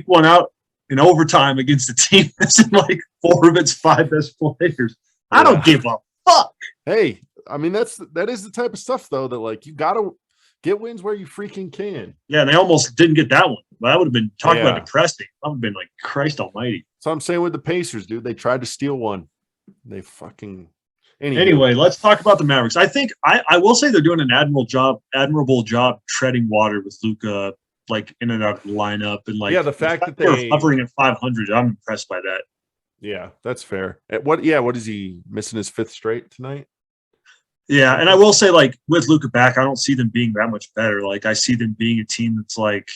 one out in overtime against a team that's in like 4 of its 5 best players. I don't give a fuck. Hey, I mean that is the type of stuff though that like you gotta get wins where you freaking can. Yeah, and they almost didn't get that one. That would have been talking about Yeah. depressing. I would have been like, Christ almighty. So I'm saying with the Pacers, dude, they tried to steal one. They fucking Anyway, let's talk about the Mavericks. I think I will say they're doing an admirable job treading water with Luka, like in and out of the lineup, and like the fact that they're they hovering at 500. I'm impressed by that. Yeah, that's fair. What is he missing his 5th straight tonight? Yeah, and I will say, like with Luka back, I don't see them being that much better. Like I see them being a team that's like,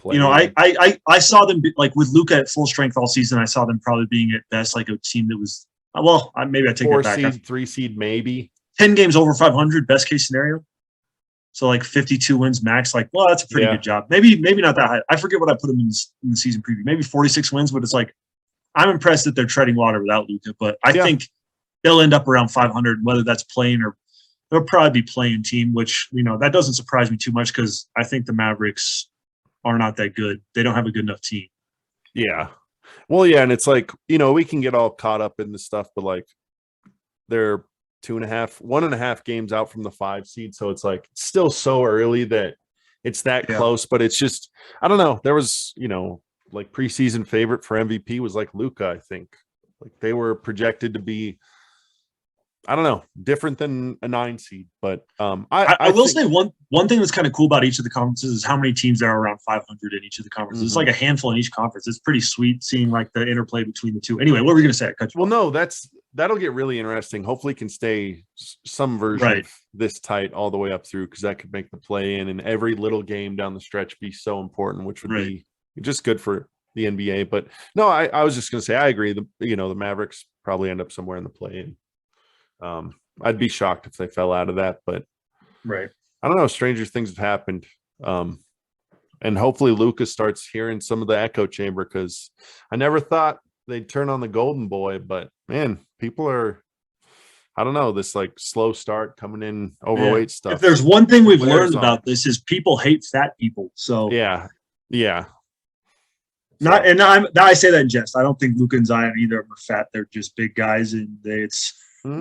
I saw them like with Luka at full strength all season. I saw them probably being at best like a team that was maybe I take 4 that back. seed, 3 seed, maybe 10 games over 500, best case scenario. So like 52 wins max. Like, well, that's a pretty good job. Maybe not that high. I forget what I put them in the season preview. Maybe 46 wins, but it's like I'm impressed that they're treading water without Luka. But I think they'll end up around 500, whether that's playing or they'll probably be playing team. Which that doesn't surprise me too much because I think the Mavericks are not that good. They don't have a good enough team. Yeah. Well, yeah, and it's like, we can get all caught up in this stuff, but like they're 1.5 games out from the 5 seed. So it's like it's still so early that it's that close, but it's just, I don't know. There was, like preseason favorite for MVP was like Luka, I think. Like they were projected to be, I don't know, different than a 9 seed. But I will say one thing that's kind of cool about each of the conferences is how many teams there are around 500 in each of the conferences. It's like a handful in each conference. It's pretty sweet seeing like the interplay between the two. Anyway, what were we going to say? Well, no, that'll get really interesting. Hopefully, it can stay some version of this tight all the way up through, because that could make the play in and every little game down the stretch be so important, which would be just good for the NBA. But no, I was just going to say I agree. The Mavericks probably end up somewhere in the play in. I'd be shocked if they fell out of that, but I don't know. Stranger things have happened. And hopefully Lucas starts hearing some of the echo chamber, because I never thought they'd turn on the golden boy, but man, people are, I don't know, this like slow start coming in overweight stuff. If there's one thing we've learned about this is people hate fat people. So yeah. I say that in jest. I don't think Luka and Zion either of them are fat. They're just big guys, and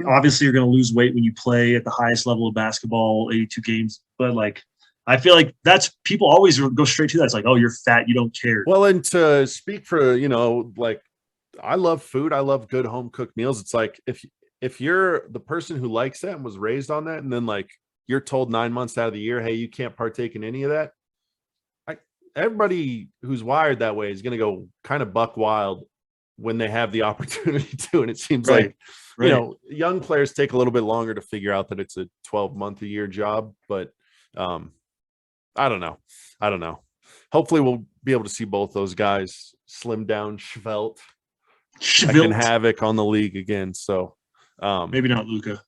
obviously you're going to lose weight when you play at the highest level of basketball, 82 games. But like, I feel like that's people always go straight to that. It's like, oh, you're fat, you don't care. Well, and to speak for, like, I love food. I love good home cooked meals. It's like if you're the person who likes that and was raised on that, and then like you're told 9 months out of the year, hey, you can't partake in any of that. Everybody who's wired that way is going to go kind of buck wild when they have the opportunity to. And it seems like, young players take a little bit longer to figure out that it's a 12-month a year job. But I don't know. Hopefully we'll be able to see both those guys slim down, svelte, wreaking havoc on the league again. So maybe not Luka.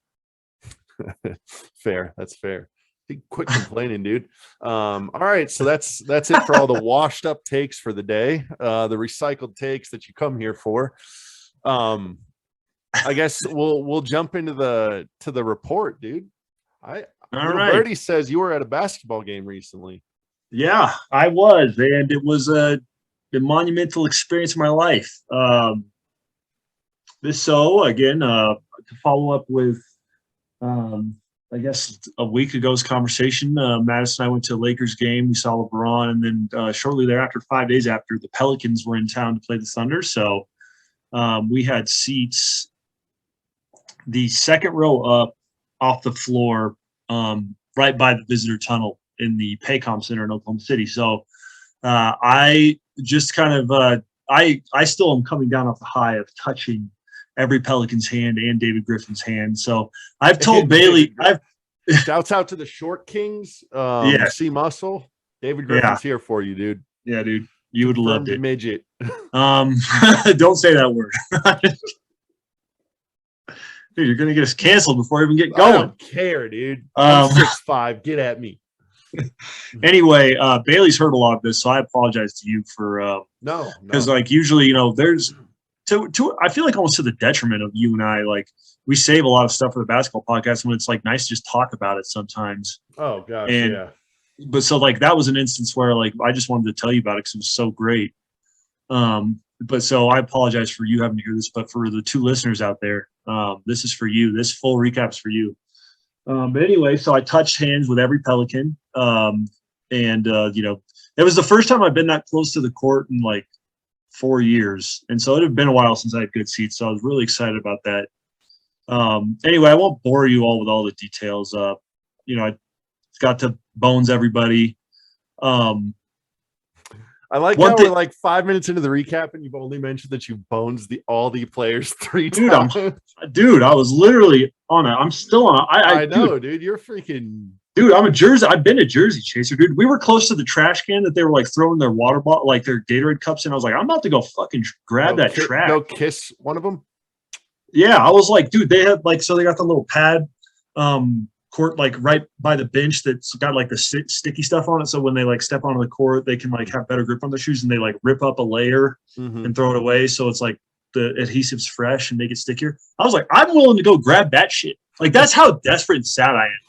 Fair. That's fair. Quit complaining, dude. All right, so that's it for all the washed up takes for the day, the recycled takes that you come here for. I guess we'll jump into the report, dude. Birdie says you were at a basketball game recently. Yeah, I was, and it was a monumental experience in my life. To follow up with I guess a week ago's conversation, Madison and I went to a Lakers game. We saw LeBron, and then shortly thereafter, 5 days after, the Pelicans were in town to play the Thunder. So we had seats the second row up off the floor, right by the visitor tunnel in the Paycom Center in Oklahoma City. So I just kind of I still am coming down off the high of touching every Pelicans hand and David Griffin's hand. So I've told Bailey, shouts out to the Short Kings. C Muscle. David Griffin's here for you, dude. Yeah, dude. You would have loved it. Midget. Don't say that word. Dude, you're gonna get us canceled before we even get going. I don't care, dude. I'm 6'5". Get at me. Anyway, Bailey's heard a lot of this, so I apologize to you for no. Because like usually, there's I feel like almost to the detriment of you and I, like we save a lot of stuff for the basketball podcast when it's like nice to just talk about it sometimes. Oh gosh, yeah. But so like that was an instance where like I just wanted to tell you about it because it was so great. But so I apologize for you having to hear this, but for the two listeners out there, this is for you. This full recap's for you. But anyway, so I touched hands with every Pelican. It was the first time I've been that close to the court in like 4 years. And so it had been a while since I had good seats. So I was really excited about that. Anyway, I won't bore you all with all the details. I got to bones everybody. I like how we're like 5 minutes into the recap and you've only mentioned that you bones all the players 3 times. Dude, I was literally on it. I'm still on it. I know, dude. You're freaking. Dude, I've been a jersey chaser, dude. We were close to the trash can that they were like throwing their water bottle, like their Gatorade cups in. I was like, I'm about to go fucking grab that trash. Go kiss one of them. Yeah, I was like, dude, they had like, so they got the little pad court like right by the bench that's got like the sticky stuff on it. So when they like step onto the court, they can like have better grip on their shoes, and they like rip up a layer and throw it away. So it's like the adhesive's fresh and make it stickier. I was like, I'm willing to go grab that shit. Like that's how desperate and sad I am.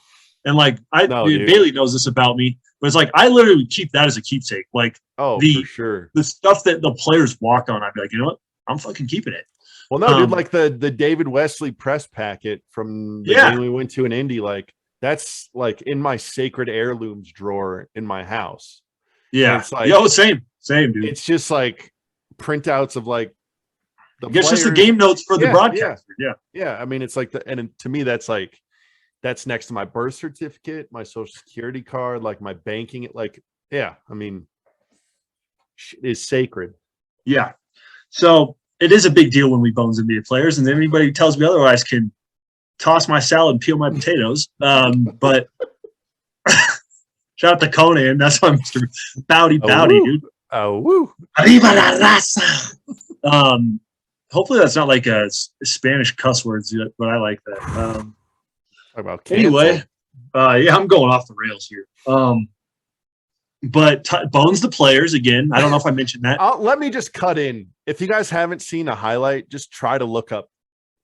And like Bailey knows this about me, but it's like I literally keep that as a keepsake. Like for sure. The stuff that the players walk on, I'd be like, you know what? I'm fucking keeping it. Well, no, dude, like the David Wesley press packet from the game we went to in Indy, like that's like in my sacred heirlooms drawer in my house. Yeah, and it's like, same, dude. It's just like printouts of like the I guess just the players- game notes for the Yeah, broadcaster. Yeah. I mean, it's like and to me, that's next to my birth certificate, my social security card, like my banking. Like, yeah, I mean, is sacred. Yeah. So it is a big deal when we bones NBA players, and anybody who tells me otherwise can toss my salad and peel my potatoes. But shout out to Conan. That's why Mr. Bowdy, dude. Oh, woo. Arriba la raza. Hopefully that's not like a Spanish cuss words, but I like that. Talk about Anyway, yeah, I'm going off the rails here. But bones the players again. I don't know if I mentioned that. Let me just cut in. If you guys haven't seen a highlight, just try to look up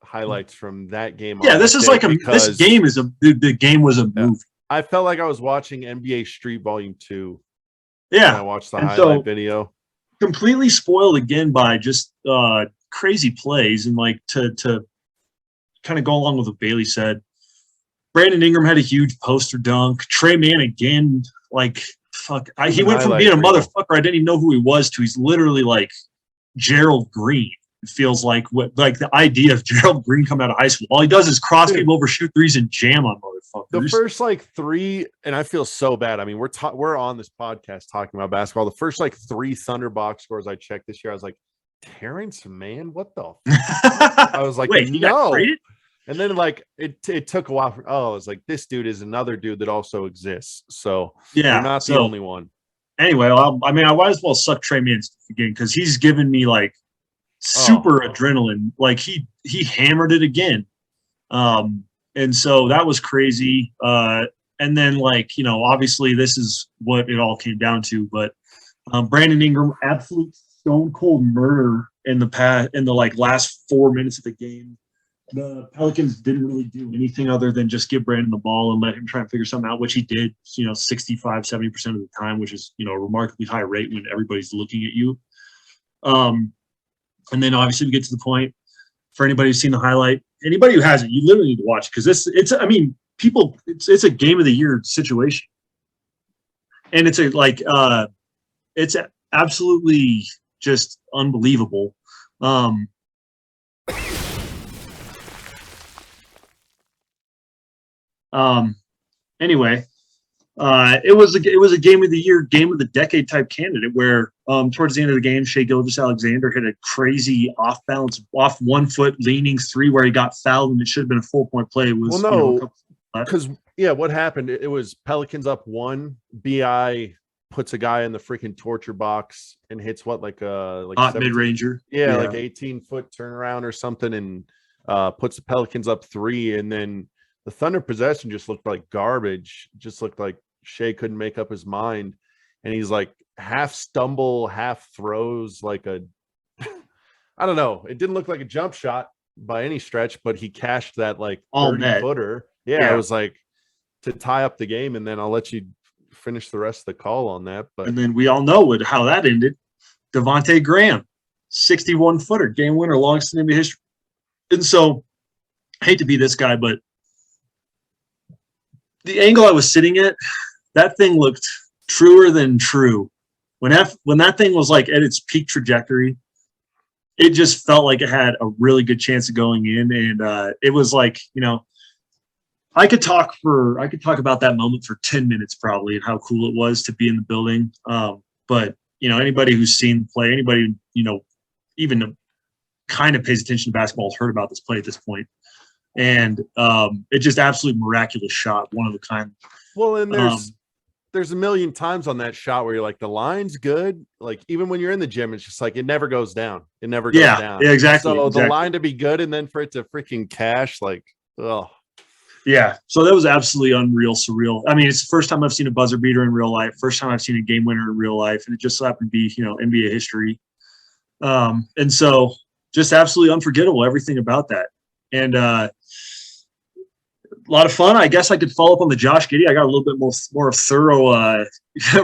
highlights from that game. Yeah, this is like this game is the game was a movie. I felt like I was watching NBA Street Volume 2. Yeah, when I watched the highlight video. Completely spoiled again by just crazy plays, and like to kind of go along with what Bailey said. Brandon Ingram had a huge poster dunk. Trey Mann again, like fuck. He went from being a motherfucker I didn't even know who he was to he's literally like Gerald Green. It feels like the idea of Gerald Green coming out of high school. All he does is cross game over, shoot threes, and jam on motherfuckers. The first like three, and I feel so bad. I mean, we're on this podcast talking about basketball. The first like 3 Thunder box scores I checked this year, I was like, Terrence Mann, what the? I was like, wait, no. And then like it took a while. I was like, this dude is another dude that also exists. So yeah, you're not the only one. Anyway, I might as well suck Trey Mann again because he's given me like super adrenaline. Like he hammered it again. And so that was crazy. And then like, obviously this is what it all came down to, but Brandon Ingram, absolute stone cold murder in the like last 4 minutes of the game. The Pelicans didn't really do anything other than just give Brandon the ball and let him try and figure something out, which he did, 65, 70% of the time, which is, a remarkably high rate when everybody's looking at you. And then obviously we get to the point for anybody who's seen the highlight, anybody who hasn't, you literally need to watch because it's a game of the year situation. And it's it's absolutely just unbelievable. Anyway, it was a game of the year, game of the decade type candidate where towards the end of the game, Shai Gilgeous-Alexander hit a crazy off 1 foot leaning 3 where he got fouled and it should have been a 4-point play. It was because what happened? It was Pelicans up 1. BI puts a guy in the freaking torture box and hits like mid ranger, like 18-foot turnaround or something, and puts the Pelicans up 3, and then the Thunder possession just looked like garbage. Just looked like Shai couldn't make up his mind, and he's like half stumble, half throws like a I don't know. It didn't look like a jump shot by any stretch, but he cashed that like 30-footer. Yeah, it was like to tie up the game, and then I'll let you finish the rest of the call on that. But and then we all know how that ended. Devontae Graham, 61-footer, game winner, longest in NBA history. And so, I hate to be this guy, but the angle I was sitting at, that thing looked truer than true. When that thing was like at its peak trajectory, it just felt like it had a really good chance of going in, and it was like I could talk about that moment for 10 minutes probably and how cool it was to be in the building. But anybody who's seen the play, anybody even kind of pays attention to basketball has heard about this play at this point. And it just absolutely miraculous shot, one of a kind. Well, and there's a million times on that shot where you're like, the line's good. Like even when you're in the gym, it's just like it never goes down. It never goes down. Yeah, exactly. So the line to be good and then for it to freaking cash, like, oh. Yeah. So that was absolutely unreal, surreal. I mean, it's the first time I've seen a buzzer beater in real life, first time I've seen a game winner in real life, and it just so happened to be, NBA history. And so just absolutely unforgettable, everything about that. And a lot of fun. I guess I could follow up on the Josh Giddey. I got a little bit more thorough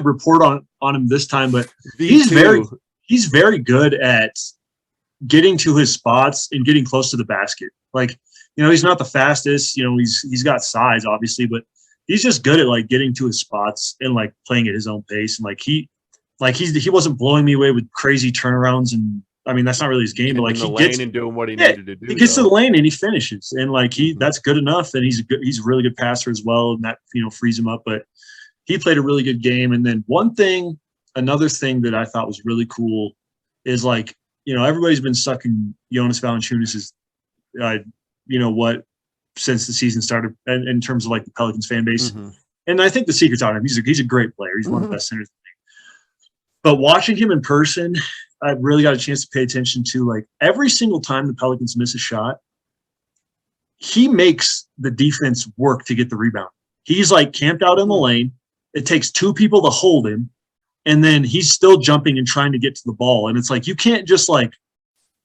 report on him this time, but he's very good at getting to his spots and getting close to the basket. Like, he's not the fastest, he's got size obviously, but he's just good at like getting to his spots and like playing at his own pace. And he wasn't blowing me away with crazy turnarounds and I mean, that's not really his game, but like in the he lane gets and doing what he yeah, needed to do. he gets to though. the lane and he finishes, and like Mhm. that's good enough. And he's a really good passer as well, and that frees him up. But he played a really good game. And then another thing that I thought was really cool is like everybody's been sucking Jonas Valanciunas' what since the season started, and in terms of like the Pelicans fan base. Mhm. And I think the secret's on him. He's a great player. He's one of the Mhm. best centers. But watching him in person, I really got a chance to pay attention to like every single time the Pelicans miss a shot, he makes the defense work to get the rebound. He's like camped out in the lane. It takes two people to hold him, and then he's still jumping and trying to get to the ball. And it's like you can't just like,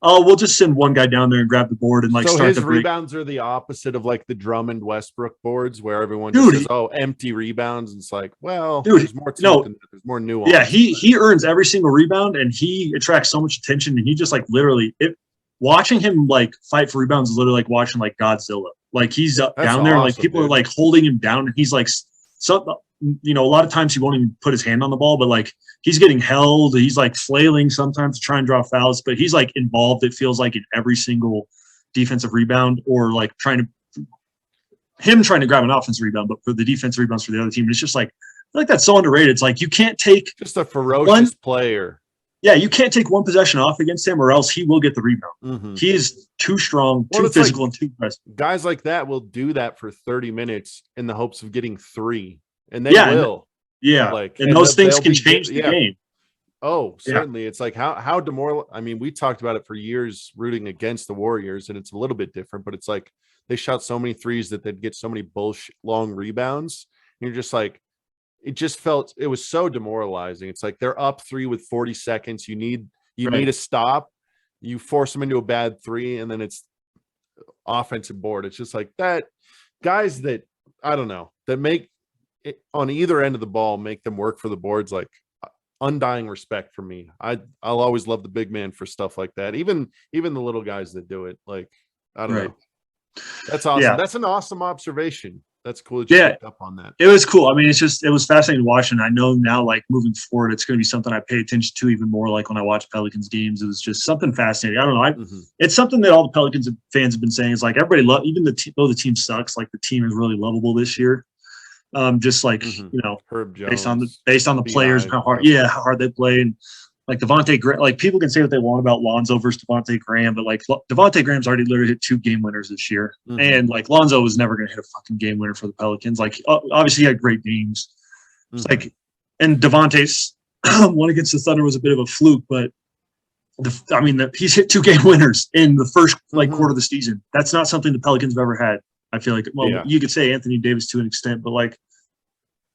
oh, we'll just send one guy down there and grab the board and like So start his the break. rebounds are the opposite of like the Drummond Westbrook boards, where everyone Dude, just says, "Oh, empty rebounds." And it's like, well, Dude, there's more to no. it than that. There's more nuance. Yeah, he earns every single rebound, and he attracts so much attention. And he just like literally watching him like fight for rebounds is literally like watching like Godzilla. Like he's up That's down there, and like awesome, people are dude. like holding him down, and he's like a lot of times he won't even put his hand on the ball, but like he's getting held. He's like flailing sometimes to try and draw fouls, but he's like involved. It feels like in every single defensive rebound, or like trying to grab an offensive rebound, but for the defensive rebounds for the other team. And it's just like I feel like that's so underrated. It's like you can't take just a ferocious player. Yeah, you can't take one possession off against him, or else he will get the rebound. Mhm. He is too strong, Well, too it's physical, like and too aggressive. guys like that will do that for 30 minutes in the hopes of getting 3, and they Yeah, will. Yeah, Like, and those things they'll can be change good. the game. Oh, Yeah. certainly. It's like how demoralizing. I mean, we talked about it for years rooting against the Warriors, and it's a little bit different, but it's like they shot so many threes that they'd get so many bullshit long rebounds. And you're just like, it was so demoralizing. It's like they're up 3 with 40 seconds. You need a stop. You force them into a bad 3, and then it's offensive board. It's just like that. Guys that I don't know that make it on either end of the ball make them work for the boards. Like undying respect for me. I'll always love the big man for stuff like that. Even the little guys that do it. Like I don't know. That's awesome. Yeah. That's an awesome observation. That's cool that you picked up on that. It was cool. I mean, it was fascinating to watch, and I know now, like moving forward, it's going to be something I pay attention to even more. Like when I watch Pelicans games, it was just something fascinating. I don't know. It's something that all the Pelicans fans have been saying is like everybody even though the team sucks, like the team is really lovable this year. Just like Herb Jones, based on the players and how hard they play, and like Devontae Graham. Like people can say what they want about Lonzo versus Devontae Graham, but like Devontae Graham's already literally hit 2 game winners this year, and like Lonzo was never going to hit a fucking game winner for the Pelicans. Like obviously he had great games. It's like, and Devontae's one against the Thunder was a bit of a fluke, but he's hit 2 game winners in the first quarter of the season. That's not something the Pelicans have ever had. I feel like, you could say Anthony Davis to an extent, but like,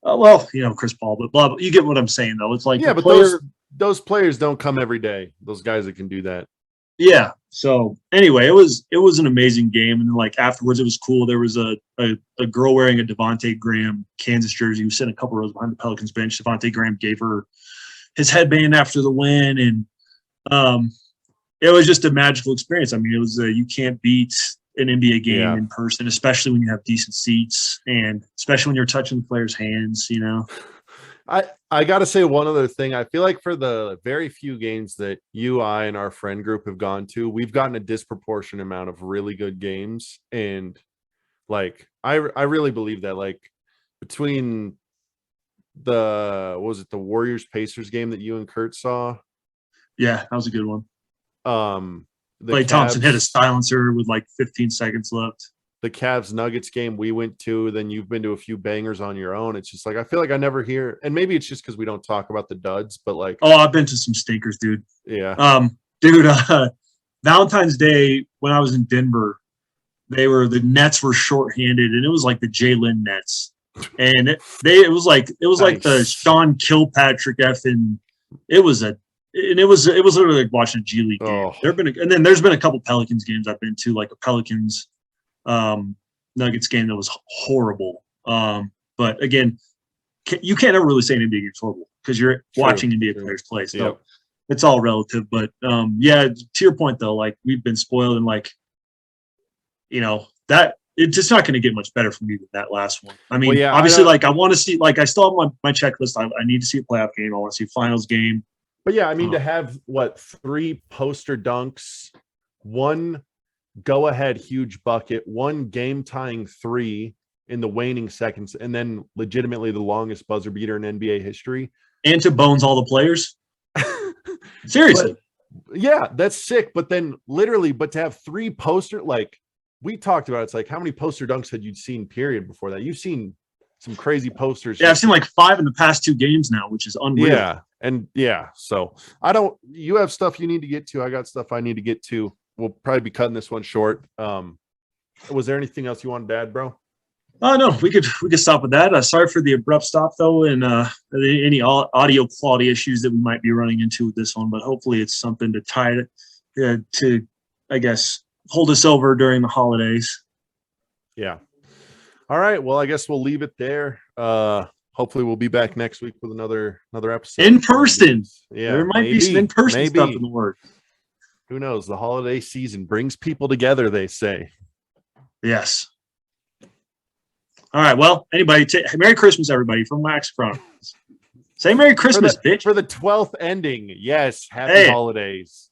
Chris Paul, but blah, blah. You get what I'm saying, though. It's like, but those players don't come every day. Those guys that can do that. Yeah. So anyway, it was an amazing game, and then like afterwards, it was cool. There was a girl wearing a Devontae Graham Kansas jersey who sat a couple rows behind the Pelicans bench. Devontae Graham gave her his headband after the win, and it was just a magical experience. I mean, it was you can't beat an NBA game in person, especially when you have decent seats, and especially when you're touching the players' hands. I got to say one other thing. I feel like for the very few games that you, I, and our friend group have gone to, we've gotten a disproportionate amount of really good games. And like, I really believe that, like, between the Warriors Pacers game that you and Kurt saw. Yeah, that was a good one. Klay Thompson hit a silencer with like 15 seconds left. The Cavs Nuggets game we went to, then you've been to a few bangers on your own. It's just like I feel like I never hear, and maybe it's just because we don't talk about the duds, but like, I've been to some stinkers, dude. Yeah. Valentine's Day when I was in Denver, the Nets were shorthanded, and it was like the Jalen Nets, and it was like the Sean Kilpatrick effing. It was literally like watching a G League game. There's been a couple Pelicans games I've been to, like a Pelicans Nuggets game that was horrible. But again, you can't ever really say an NBA game's horrible because you're watching NBA players play. So it's all relative. But to your point though, like we've been spoiled, and like that it's just not going to get much better for me than that last one. I mean, obviously, like I want to see, like I still have my checklist. I need to see a playoff game. I want to see a finals game. But yeah, I mean, to have 3 poster dunks, 1 go ahead huge bucket, 1 game tying 3 in the waning seconds, and then legitimately the longest buzzer beater in NBA history. And to bones all the players. Seriously. But, yeah, that's sick. But then literally, but to have 3 poster, like we talked about, it's like how many poster dunks had you seen period before that? You've seen some crazy posters. Yeah, I've seen like 5 in the past 2 games now, which is unreal. Yeah. And yeah, so you have stuff you need to get to. I got stuff I need to get to. We'll probably be cutting this one short. Was there anything else you wanted to add, bro? Oh no, we could stop with that. Sorry for the abrupt stop though, and any audio quality issues that we might be running into with this one, but hopefully it's something to tie it to, I guess, hold us over during the holidays. Yeah. All right. Well, I guess we'll leave it there. Hopefully we'll be back next week with another episode. In person. Yeah. There might be some in-person stuff in the works. Who knows? The holiday season brings people together, they say. Yes. All right. Well, Merry Christmas, everybody, from Wax Chronicles. Say Merry Christmas, bitch. For the 12th ending. Yes. Happy holidays.